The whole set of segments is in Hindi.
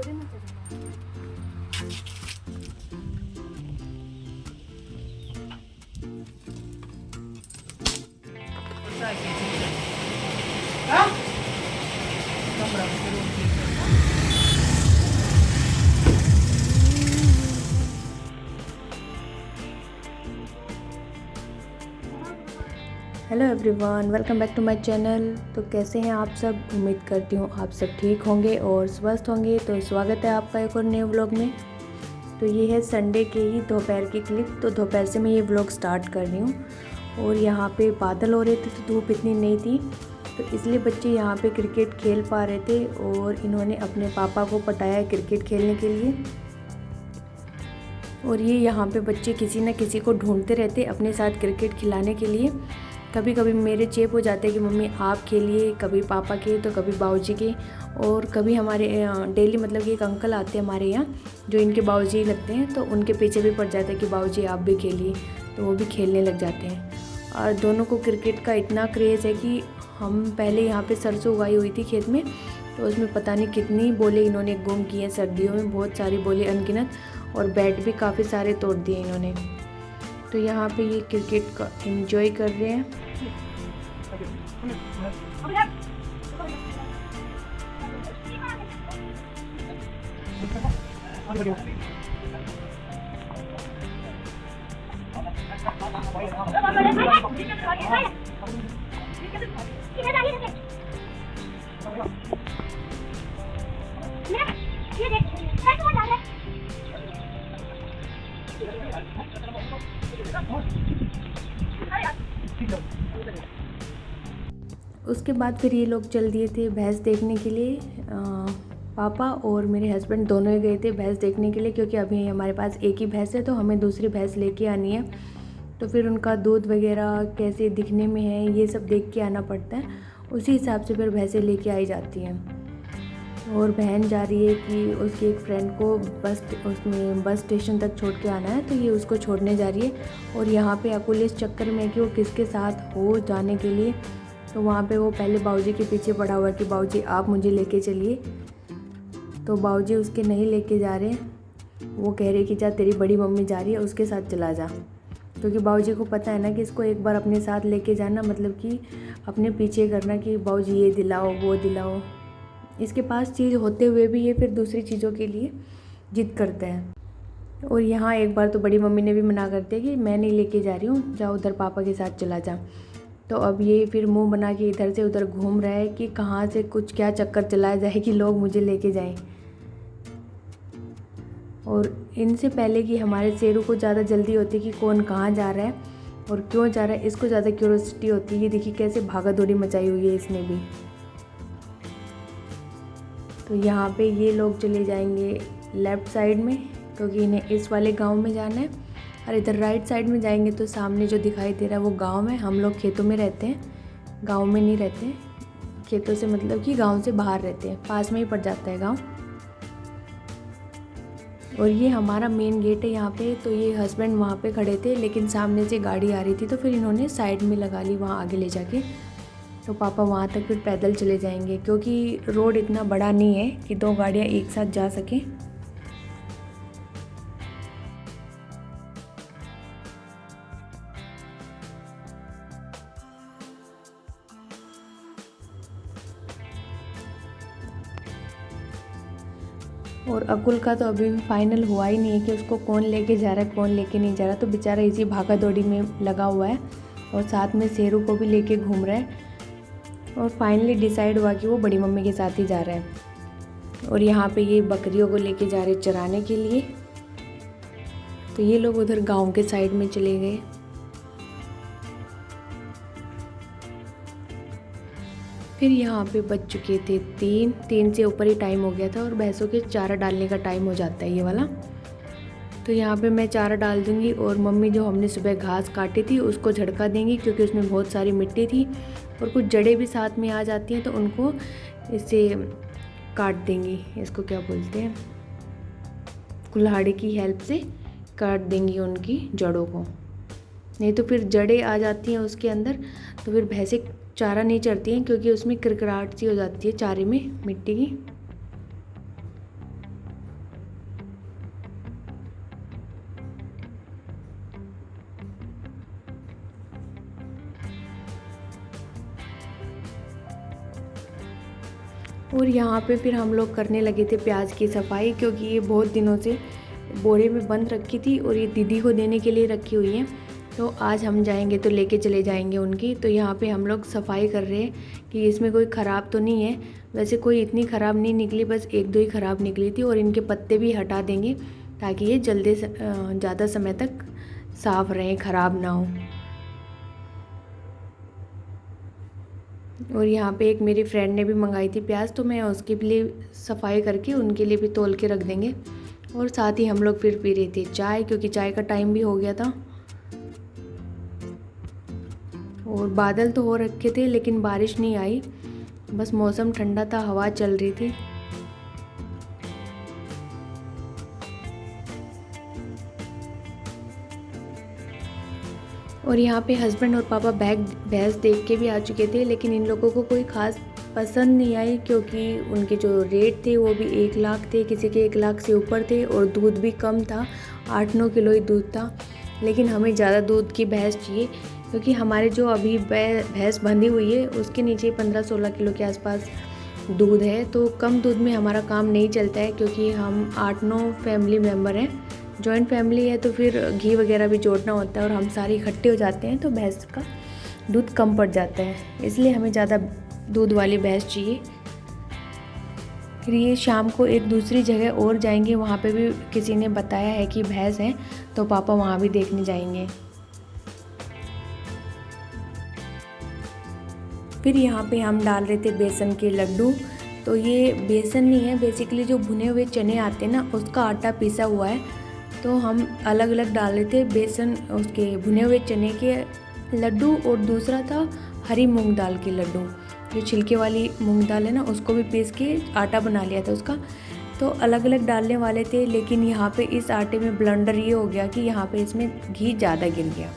Hello everyone, welcome back to my channel. तो कैसे हैं आप सब? उम्मीद करती हूँ आप सब ठीक होंगे और स्वस्थ होंगे। तो स्वागत है आपका एक और नए व्लॉग में। तो ये है संडे के ही दोपहर की क्लिप। तो दोपहर से मैं ये व्लॉग स्टार्ट कर रही हूँ और यहाँ पे बादल हो रहे थे तो धूप इतनी नहीं थी, तो इसलिए बच्चे यहाँ पे क्रिकेट खेल पा रहे थे और इन्होंने अपने पापा को पटाया क्रिकेट खेलने के लिए। और ये यहाँ पे बच्चे किसी न किसी को ढूंढते रहते अपने साथ क्रिकेट खिलाने के लिए। कभी कभी मेरे चेप हो जाते हैं कि मम्मी आप खेलिए, कभी पापा के तो कभी बाबूजी के, और कभी हमारे डेली मतलब कि एक अंकल आते हैं हमारे यहाँ जो इनके बाबूजी लगते हैं, तो उनके पीछे भी पड़ जाता है कि बाबूजी आप भी खेलिए, तो वो भी खेलने लग जाते हैं। और दोनों को क्रिकेट का इतना क्रेज़ है कि हम पहले यहाँ पे सरसों उगाई हुई थी खेत में, तो उसमें पता नहीं कितनी बोले इन्होंने गुम की हैं सर्दियों में, बहुत सारी बोले अनगिनत, और बैट भी काफ़ी सारे तोड़ दिए इन्होंने। तो यहाँ पे ये क्रिकेट का एंजॉय कर रहे हैं। उसके बाद फिर ये लोग चल दिए थे भैंस देखने के लिए। पापा और मेरे हस्बैंड दोनों ही गए थे भैंस देखने के लिए, क्योंकि अभी हमारे पास एक ही भैंस है तो हमें दूसरी भैंस लेके आनी है। तो फिर उनका दूध वगैरह कैसे दिखने में है ये सब देख के आना पड़ता है, उसी हिसाब से फिर भैंसें लेके आई जाती हैं। और बहन जा रही है कि उसकी एक फ्रेंड को बस स्टेशन तक छोड़ के आना है, तो ये उसको छोड़ने जा रही है। और यहाँ पे अकुल इस चक्कर में कि वो किसके साथ हो जाने के लिए, तो वहाँ पे वो पहले बाबूजी के पीछे पड़ा हुआ है कि बाबूजी आप मुझे लेके चलिए। तो बाबूजी उसके नहीं लेके जा रहे, वो कह रहे कि जा तेरी बड़ी मम्मी जा रही है उसके साथ चला जा, क्योंकि बाबूजी को पता है ना कि इसको एक बार अपने साथ लेके जाना मतलब कि अपने पीछे करना कि बाबूजी ये दिलाओ वो दिलाओ। इसके पास चीज़ होते हुए भी ये फिर दूसरी चीज़ों के लिए जिद करता है। और यहाँ एक बार तो बड़ी मम्मी ने भी मना कर दिया कि मैं नहीं लेके जा रही हूँ, जा उधर पापा के साथ चला जा। तो अब ये फिर मुंह बना के इधर से उधर घूम रहा है कि कहाँ से कुछ क्या चक्कर चलाया जाए कि लोग मुझे लेके जाएं। और इनसे पहले कि हमारे शेरू को ज़्यादा जल्दी होती है कि कौन कहाँ जा रहा है और क्यों जा रहा है, इसको ज़्यादा क्यूरोसिटी होती है। ये देखिए कैसे भागा दौड़ी मचाई हुई है इसने भी। तो यहाँ पे ये लोग चले जाएंगे लेफ़्ट साइड में, क्योंकि इन्हें इस वाले गांव में जाना है। और इधर राइट साइड में जाएंगे तो सामने जो दिखाई दे रहा है वो गांव है। हम लोग खेतों में रहते हैं, गांव में नहीं रहते हैं। खेतों से मतलब कि गांव से बाहर रहते हैं, पास में ही पड़ जाता है गांव। और ये हमारा मेन गेट है यहाँ पे। तो ये हस्बैंड वहाँ पे खड़े थे, लेकिन सामने से गाड़ी आ रही थी तो फिर इन्होंने साइड में लगा ली वहाँ आगे ले जाके। तो पापा वहाँ तक फिर पैदल चले जाएंगे, क्योंकि रोड इतना बड़ा नहीं है कि दो गाड़ियाँ एक साथ जा सकें। और अकुल का तो अभी भी फाइनल हुआ ही नहीं है कि उसको कौन लेके जा रहा है कौन लेके नहीं जा रहा। तो बेचारा इसी भागा दौड़ी में लगा हुआ है और साथ में शेरू को भी लेके घूम रहा है। और फाइनली डिसाइड हुआ कि वो बड़ी मम्मी के साथ ही जा रहा है। और यहाँ पे ये बकरियों को लेके जा रहे चराने के लिए। तो ये लोग उधर गांव के साइड में चले गए। फिर यहाँ पे बज चुके थे 3 से ऊपर ही टाइम हो गया था, और भैंसों के चारा डालने का टाइम हो जाता है ये वाला। तो यहाँ पे मैं चारा डाल दूँगी और मम्मी जो हमने सुबह घास काटी थी उसको झड़का देंगी, क्योंकि उसमें बहुत सारी मिट्टी थी और कुछ जड़ें भी साथ में आ जाती हैं, तो उनको इससे काट देंगी। इसको क्या बोलते हैं, कुल्हाड़ी की हेल्प से काट देंगी उनकी जड़ों को, नहीं तो फिर जड़ें आ जाती हैं उसके अंदर, तो फिर भैंसें चारा नहीं चरती हैं, क्योंकि उसमें किरकिराहट सी हो जाती है चारे में मिट्टी की। और यहाँ पे फिर हम लोग करने लगे थे प्याज की सफाई, क्योंकि ये बहुत दिनों से बोरे में बंद रखी थी और ये दीदी को देने के लिए रखी हुई है। तो आज हम जाएंगे तो लेके चले जाएंगे उनकी। तो यहाँ पे हम लोग सफाई कर रहे हैं कि इसमें कोई ख़राब तो नहीं है। वैसे कोई इतनी ख़राब नहीं निकली, बस एक दो ही ख़राब निकली थी। और इनके पत्ते भी हटा देंगे ताकि ये जल्दी ज़्यादा समय तक साफ़ रहें, ख़राब ना हो। और यहाँ पे एक मेरी फ्रेंड ने भी मंगाई थी प्याज, तो मैं उसके लिए सफाई करके उनके लिए भी तोल के रख देंगे। और साथ ही हम लोग फिर पी रहे थे चाय, क्योंकि चाय का टाइम भी हो गया था। और बादल तो हो रखे थे लेकिन बारिश नहीं आई, बस मौसम ठंडा था, हवा चल रही थी। और यहाँ पे हस्बैंड और पापा भैंस देख के भी आ चुके थे, लेकिन इन लोगों को कोई ख़ास पसंद नहीं आई, क्योंकि उनके जो रेट थे वो भी 1 लाख थे, किसी के 1 लाख से ऊपर थे। और दूध भी कम था, 8-9 किलो ही दूध था। लेकिन हमें ज़्यादा दूध की भैंस चाहिए, क्योंकि हमारे जो अभी भैंस बंधी हुई है उसके नीचे 15-16 किलो के आसपास दूध है। तो कम दूध में हमारा काम नहीं चलता है, क्योंकि हम 8-9 फैमिली मेम्बर हैं। जॉइंट फैमिली है तो फिर घी वगैरह भी जोड़ना होता है और हम सारे इकट्ठे हो जाते हैं, तो भैंस का दूध कम पड़ जाता है, इसलिए हमें ज़्यादा दूध वाली भैंस चाहिए। फिर ये शाम को एक दूसरी जगह और जाएंगे, वहाँ पे भी किसी ने बताया है कि भैंस है, तो पापा वहाँ भी देखने जाएंगे। फिर यहाँ पे हम डाल रहे थे बेसन के लड्डू। तो ये बेसन नहीं है, बेसिकली जो भुने हुए चने आते हैं ना, उसका आटा पीसा हुआ है। तो हम अलग अलग डाल रहे थे बेसन, उसके भुने हुए चने के लड्डू, और दूसरा था हरी मूंग दाल के लड्डू। जो छिलके वाली मूंग दाल है ना, उसको भी पीस के आटा बना लिया था उसका। तो अलग अलग डालने वाले थे, लेकिन यहाँ पे इस आटे में ब्लंडर ये हो गया कि यहाँ पे इसमें घी ज़्यादा गिर गया।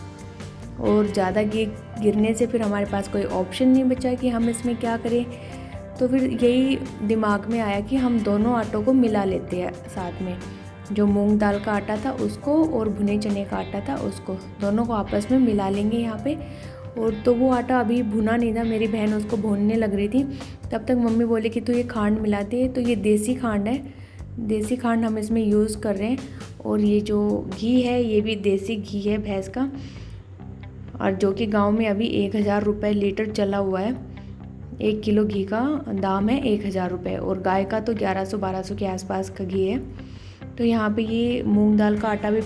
और ज़्यादा घी गिरने से फिर हमारे पास कोई ऑप्शन नहीं बचा कि हम इसमें क्या करें। तो फिर यही दिमाग में आया कि हम दोनों आटों को मिला लेते हैं साथ में, जो मूंग दाल का आटा था उसको और भुने चने का आटा था उसको, दोनों को आपस में मिला लेंगे यहाँ पे। और तो वो आटा अभी भुना नहीं था, मेरी बहन उसको भूनने लग रही थी, तब तक मम्मी बोली कि तू ये खांड मिला दे। तो ये देसी खांड है, देसी खांड हम इसमें यूज़ कर रहे हैं। और ये जो घी है ये भी देसी घी है भैंस का, और जो कि गांव में अभी 1000 रुपये लीटर चला हुआ है। 1 किलो घी का दाम है 1000 रुपये, और गाय का तो 1100-1200 के आसपास का घी है। तो यहाँ पे ये मूंग दाल का आटा भी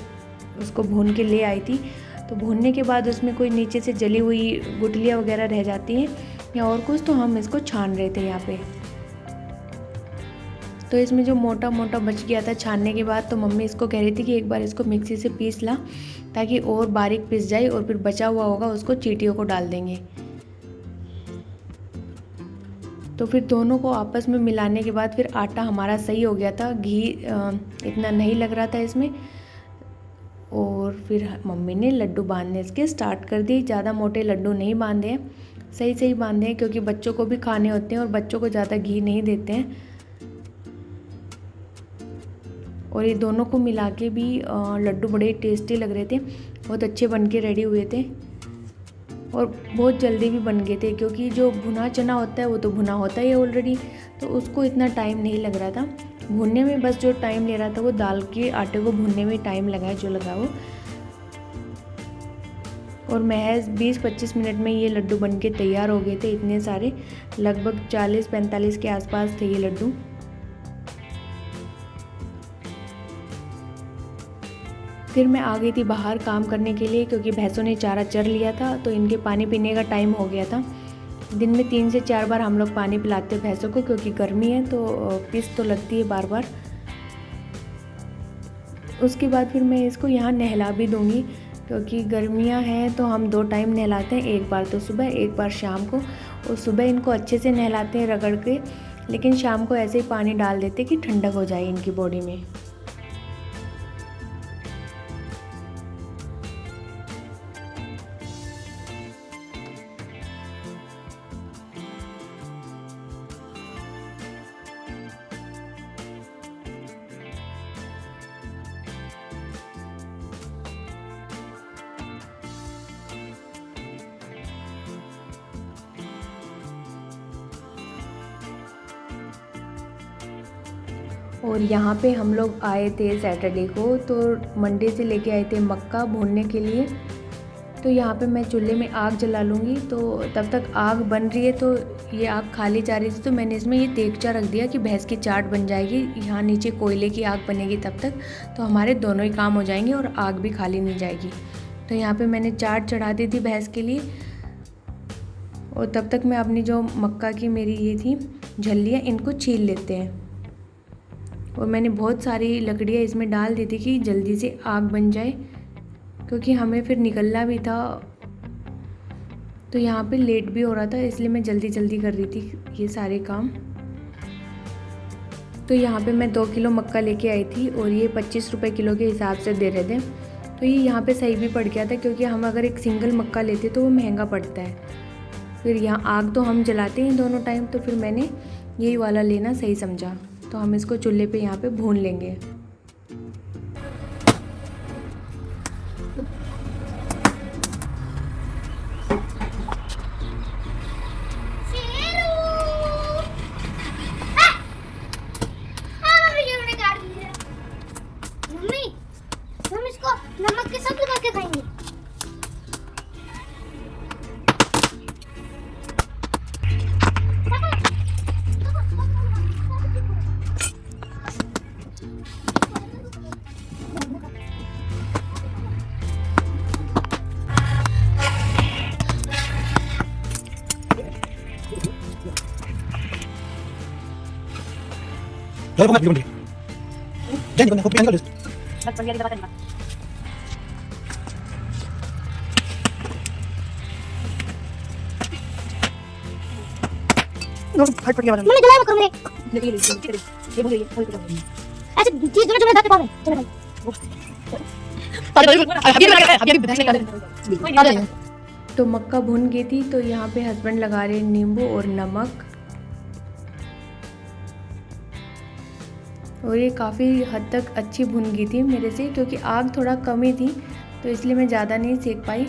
उसको भून के ले आई थी। तो भूनने के बाद उसमें कोई नीचे से जली हुई गुठलियाँ वगैरह रह जाती हैं या और कुछ, तो हम इसको छान रहे थे यहाँ पे। तो इसमें जो मोटा मोटा बच गया था छानने के बाद, तो मम्मी इसको कह रही थी कि एक बार इसको मिक्सी से पीस ला, ताकि और बारीक पिस जाए, और फिर बचा हुआ होगा उसको चींटियों को डाल देंगे। तो फिर दोनों को आपस में मिलाने के बाद फिर आटा हमारा सही हो गया था, घी इतना नहीं लग रहा था इसमें। और फिर मम्मी ने लड्डू बांधने इसके स्टार्ट कर दिए। ज़्यादा मोटे लड्डू नहीं बांधे हैं, सही सही बांधे हैं, क्योंकि बच्चों को भी खाने होते हैं और बच्चों को ज़्यादा घी नहीं देते हैं। और ये दोनों को मिला के भी लड्डू बड़े टेस्टी लग रहे थे, बहुत अच्छे बन के रेडी हुए थे। और बहुत जल्दी भी बन गए थे, क्योंकि जो भुना चना होता है वो तो भुना होता ही है ऑलरेडी, तो उसको इतना टाइम नहीं लग रहा था भूनने में। बस जो टाइम ले रहा था वो दाल के आटे को भूनने में टाइम लगा है, जो लगा वो। और महज 20-25 मिनट में ये लड्डू बन के तैयार हो गए थे, इतने सारे, लगभग 40-45 के आसपास थे ये लड्डू। फिर मैं आ गई थी बाहर काम करने के लिए, क्योंकि भैंसों ने चारा चर लिया था, तो इनके पानी पीने का टाइम हो गया था। दिन में 3 से 4 बार हम लोग पानी पिलाते हैं भैंसों को, क्योंकि गर्मी है तो पिस तो लगती है बार बार। उसके बाद फिर मैं इसको यहाँ नहला भी दूँगी, क्योंकि गर्मियाँ हैं तो हम 2 टाइम नहलाते हैं, एक बार तो सुबह, एक बार शाम को। और सुबह इनको अच्छे से नहलाते हैं रगड़ के, लेकिन शाम को ऐसे ही पानी डाल देते कि ठंडक हो जाए इनकी बॉडी में। और यहाँ पे हम लोग आए थे सैटरडे को, तो मंडे से लेके आए थे मक्का भूनने के लिए। तो यहाँ पे मैं चूल्हे में आग जला लूँगी, तो तब तक आग बन रही है। तो ये आग खाली जा रही थी, तो मैंने इसमें ये देगचा रख दिया कि भैंस की चाट बन जाएगी। यहाँ नीचे कोयले की आग बनेगी तब तक, तो हमारे दोनों ही काम हो जाएंगे और आग भी खाली नहीं जाएगी। तो यहाँ पे मैंने चाट चढ़ा दी थी भैंस के लिए, और तब तक मैं अपनी जो मक्का की मेरी ये थी झल्लियाँ, इनको छील लेते हैं। और मैंने बहुत सारी लकड़ियाँ इसमें डाल दी थी कि जल्दी से आग बन जाए, क्योंकि हमें फिर निकलना भी था। तो यहाँ पे लेट भी हो रहा था, इसलिए मैं जल्दी जल्दी कर रही थी ये सारे काम। तो यहाँ पे मैं 2 किलो मक्का लेके आई थी, और ये 25 रुपये किलो के हिसाब से दे रहे थे। तो ये यहाँ पे सही भी पड़ गया था, क्योंकि हम अगर एक सिंगल मक्का लेते तो वो महंगा पड़ता है। फिर यहाँ आग तो हम जलाते हैं दोनों टाइम, तो फिर मैंने यही वाला लेना सही समझा। तो हम इसको चूल्हे पे यहाँ पे भून लेंगे। हम इसको नमक के साथ लगा के खाएंगे। Jangan bukan dia. Jangan bukan kopi yang ada. मैंने जलाया करो मेरे। ऐसे चीज दोनों जो मैं दाते पावे चले भाई। तो मक्का भुन गई थी, तो यहाँ पे हस्बैंड लगा रहे नींबू और नमक, और ये काफ़ी हद तक अच्छी भुन गई थी मेरे से, क्योंकि आग थोड़ा कम ही थी, तो इसलिए मैं ज़्यादा नहीं सेक पाई।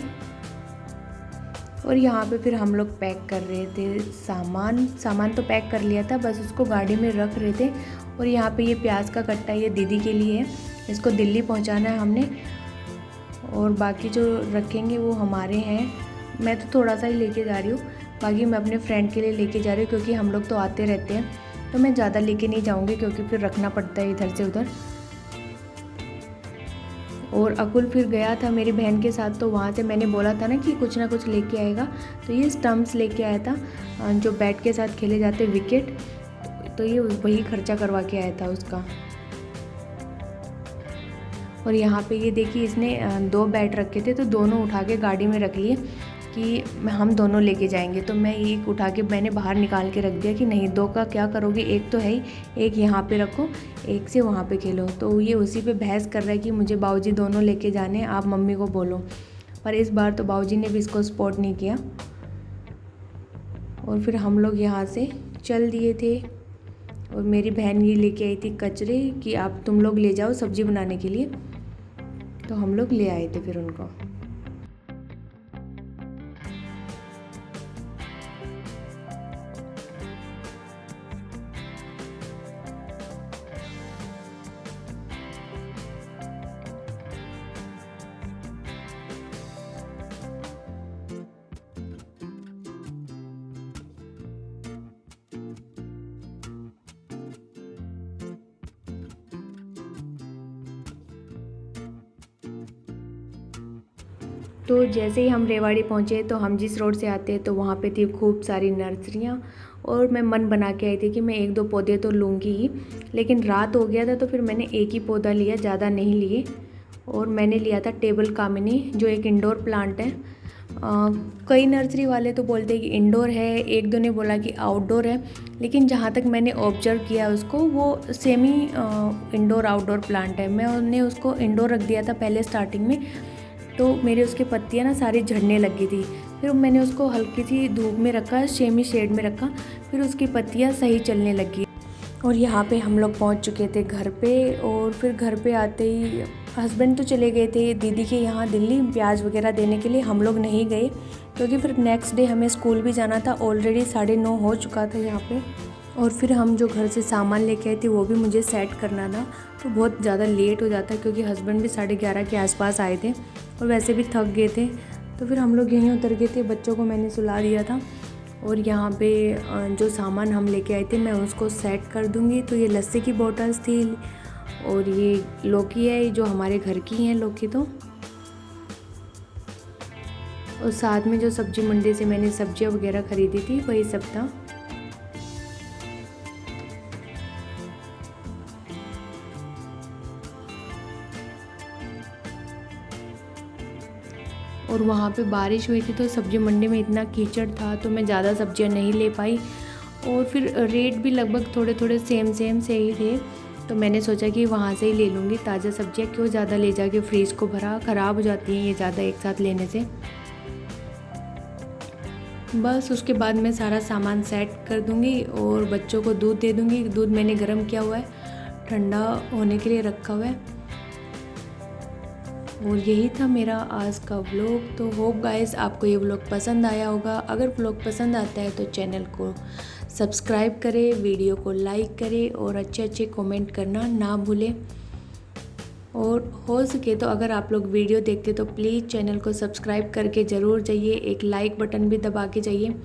और यहाँ पे फिर हम लोग पैक कर रहे थे सामान तो पैक कर लिया था, बस उसको गाड़ी में रख रहे थे। और यहाँ पे ये प्याज का कट्टा ये दीदी के लिए है, इसको दिल्ली पहुँचाना है हमने, और बाकी जो रखेंगे वो हमारे हैं। मैं तो थोड़ा सा ही लेके जा रही हूँ, बाकी मैं अपने फ्रेंड के लिए लेके जा रही हूँ, क्योंकि हम लोग तो आते रहते हैं, तो मैं ज़्यादा लेके नहीं जाऊँगी, क्योंकि फिर रखना पड़ता है इधर से उधर। और अकुल फिर गया था मेरी बहन के साथ, तो वहाँ से मैंने बोला था ना कि कुछ ना कुछ लेके आएगा, तो ये स्टम्प्स लेके आया था, जो बैट के साथ खेले जाते विकेट, तो ये वही खर्चा करवा के आया था उसका। और यहाँ पे ये देखिए, इसने 2 बैट रखे थे, तो दोनों उठा के गाड़ी में रख लिए कि हम दोनों लेके जाएंगे। तो मैं एक उठा के मैंने बाहर निकाल के रख दिया कि नहीं, 2 का क्या करोगे, एक तो है ही, एक यहाँ पे रखो, एक से वहाँ पे खेलो। तो ये उसी पे बहस कर रहा है कि मुझे बाबूजी दोनों लेके जाने, आप मम्मी को बोलो। पर इस बार तो बाबूजी ने भी इसको सपोर्ट नहीं किया, और फिर हम लोग यहाँ से चल दिए थे। और मेरी बहन ये लेके आई थी कचरे कि आप तुम लोग ले जाओ सब्जी बनाने के लिए, तो हम लोग ले आए थे फिर उनको। तो जैसे ही हम रेवाड़ी पहुँचे, तो हम जिस रोड से आते हैं तो वहाँ पे थी खूब सारी नर्सरियाँ, और मैं मन बना के आई थी कि मैं 1-2 पौधे तो लूँगी ही, लेकिन रात हो गया था, तो फिर मैंने एक ही पौधा लिया, ज़्यादा नहीं लिए। और मैंने लिया था टेबल कामिनी, जो एक इंडोर प्लांट है। कई नर्सरी वाले तो बोलते हैं कि इंडोर है, 1-2 ने बोला कि आउटडोर है, लेकिन जहाँ तक मैंने ऑब्जर्व किया उसको, वो सेमी इंडोर आउटडोर प्लांट है। मैंने उसको इंडोर रख दिया था पहले स्टार्टिंग में, तो मेरे उसकी पत्तियाँ ना सारी झड़ने लगी थी। फिर मैंने उसको हल्की सी धूप में रखा, सेमी शेड में रखा, फिर उसकी पत्तियाँ सही चलने लगी। और यहाँ पे हम लोग पहुँच चुके थे घर पे, और फिर घर पे आते ही हस्बैंड तो चले गए थे दीदी के यहाँ दिल्ली प्याज वगैरह देने के लिए। हम लोग नहीं गए, क्योंकि फिर नेक्स्ट डे हमें स्कूल भी जाना था। ऑलरेडी 9:30 हो चुका था यहाँ पे। और फिर हम जो घर से सामान लेके आए थे वो भी मुझे सेट करना था, तो बहुत ज़्यादा लेट हो जाता क्योंकि हस्बैंड भी 11:30 के आसपास आए थे और वैसे भी थक गए थे। तो फिर हम लोग यहीं उतर गए थे, बच्चों को मैंने सुला दिया था और यहाँ पे जो सामान हम लेके आए थे मैं उसको सेट कर दूँगी। तो ये लस्सी की बॉटल्स थी और ये लौकी है जो हमारे घर की हैं लौकी, तो और साथ में जो सब्जी मंडी से मैंने सब्जियां वगैरह ख़रीदी थी वही सब था। और वहाँ पे बारिश हुई थी तो सब्जी मंडी में इतना कीचड़ था तो मैं ज़्यादा सब्जियां नहीं ले पाई और फिर रेट भी लगभग थोड़े थोड़े सेम से ही थे। तो मैंने सोचा कि वहाँ से ही ले लूँगी ताज़ा सब्जियां, क्यों ज़्यादा ले जाके फ्रीज को भरा, ख़राब हो जाती हैं ये ज़्यादा एक साथ लेने से। बस उसके बाद मैं सारा सामान सेट कर दूँगी और बच्चों को दूध दे दूँगी। दूध मैंने गर्म किया हुआ है, ठंडा होने के लिए रखा हुआ है। और यही था मेरा आज का व्लॉग। तो होप गाइस आपको ये व्लॉग पसंद आया होगा। अगर व्लॉग पसंद आता है तो चैनल को सब्सक्राइब करें, वीडियो को लाइक करें और अच्छे कमेंट करना ना भूलें। और हो सके तो अगर आप लोग वीडियो देखते तो प्लीज़ चैनल को सब्सक्राइब करके ज़रूर जाइए, एक लाइक बटन भी दबा के जाइए।